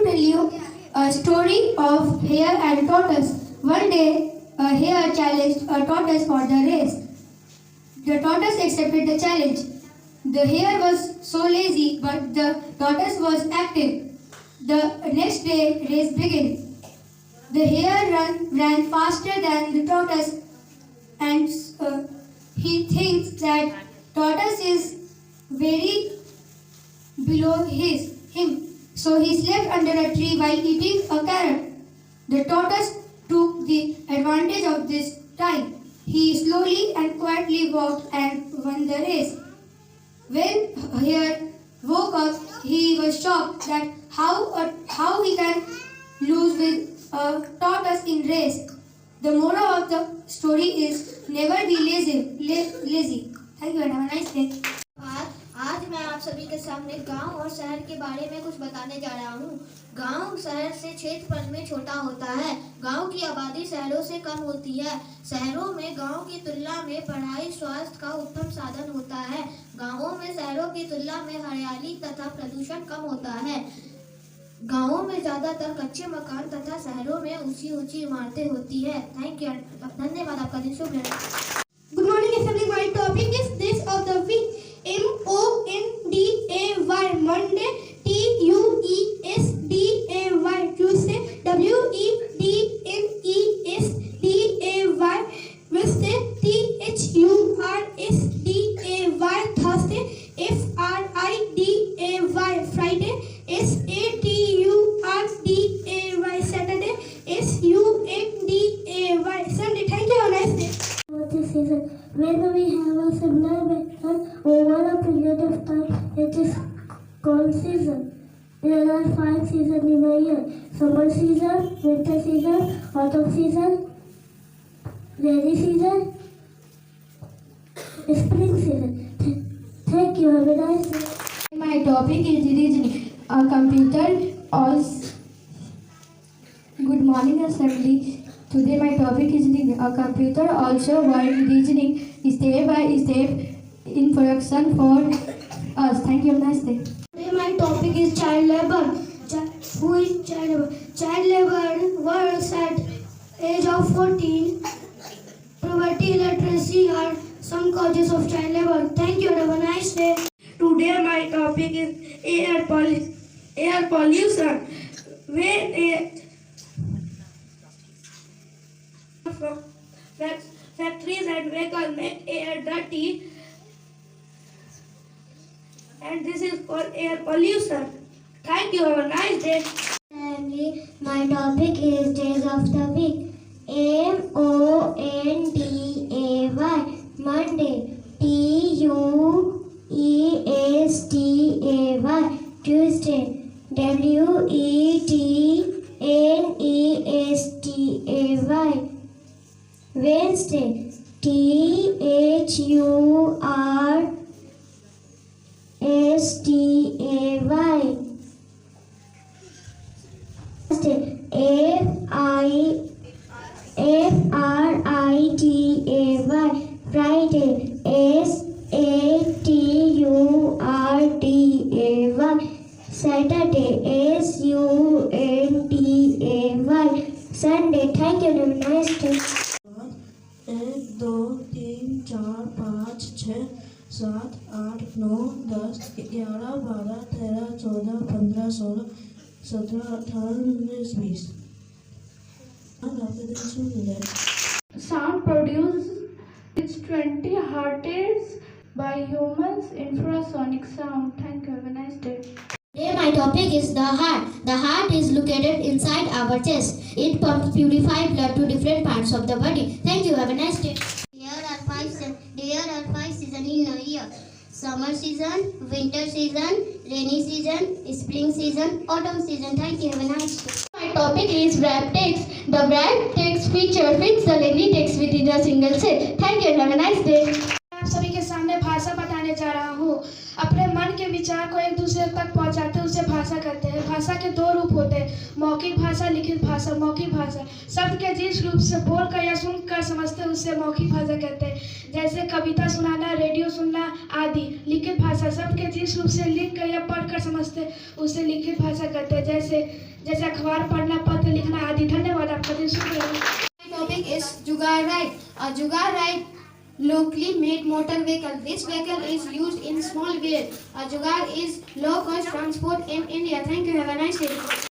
tell you a story of hare and tortoise. One day, a hare challenged a tortoise for the race. The tortoise accepted the challenge. The hare was so lazy, but the tortoise was active. The next day, race began. The hare ran faster than the tortoise, and he thinks that tortoise is very below him. So he slept under a tree while eating a carrot. The tortoise took the advantage of this time. He slowly and quietly walked and won the race. When hare woke up, he was shocked that how he can lose with a tortoise in race. The moral of the story is never be lazy. Thank you and have a nice day. आज मैं आप सभी के सामने गांव और शहर के बारे में कुछ बताने जा रहा हूँ। गांव शहर से क्षेत्रफल में छोटा होता है। गांव की आबादी शहरों से कम होती है। शहरों में गांव की तुलना में पढ़ाई स्वास्थ्य का उत्तम साधन होता है। गांवों में शहरों की तुलना में हरियाली तथा प्रदूषण कम होता है। गांवों में ज्यादातर कच्चे मकान तथा शहरों में ऊंची ऊंची इमारतें होती है। थैंक यू, धन्यवाद। आपका दिन शुभ रहे। Good morning, assembly. My topic is Days of the Week. Monday, Monday. Tuesday, Tuesday. Wednesday, Thursday, Friday, Saturday, Sunday. Thank you. Have a nice day. Season. When we have a similar pattern over a period of time, it is called season. There are 5 seasons in a year: summer season, winter season, autumn season, rainy season, spring season. Thank you. Have a nice day. My topic is reasoning. A computer also. Good morning, assembly. Today my topic is reasoning. A computer also works reasoning step by step in production for us. Thank you. Have a nice day. Today my topic is child labor. Who is child labor? Child labor works at age of 14. Poverty, illiteracy are some causes of child labor. Thank you. Have a nice day. Today my topic is air pollution. When factories and vehicles make air dirty, and this is called air pollution. Thank you. Have a nice day. Family, my topic is Days of the Week. Monday, Monday. Tuesday, Wednesday, Thursday, Friday, Saturday, Sunday. Thank you. Have a nice day. 1 2 3 4 5 6 7 8 9 10 11 12 13 14 15 16 17 18 19 20. Sound produced is 20 hertz by humans infrasonic sound. Thank you. Have a nice day. Today my topic is the heart. The heart is located inside our chest. It pumps purified blood to different parts of the body. Thank you. Have a nice day. There are 5 seasons in a year: summer season, winter season, rainy season, spring season, autumn season. Thank you. Have a nice day. My topic is wrap text. The wrap text feature fits the any text within a single cell. Thank you. Have a nice day. आप सभी के सामने भाषा बताने जा रहा हूँ। अपने मन के विचार को एक दूसरे तक पहुंचाते हैं, उसे भाषा कहते हैं। भाषा के दो रूप होते हैं, मौखिक भाषा, लिखित भाषा। मौखिक भाषा शब्द के जिस रूप से बोलकर या सुनकर समझते हैं उसे मौखिक भाषा कहते हैं, जैसे कविता सुनाना, रेडियो सुनना आदि। लिखित भाषा शब्द के जिस रूप से लिखकर या पढ़कर समझते हैं उसे लिखित भाषा कहते हैं, जैसे अखबार पढ़ना, पत्र लिखना आदि। धन्यवाद, आपका दिन शुभ रहे। Topic is Jugaad Ride. A Jugaad Ride locally made motor vehicle. This vehicle is used in small village. A Jugaad is low cost transport in India. Thank you. Have a nice day.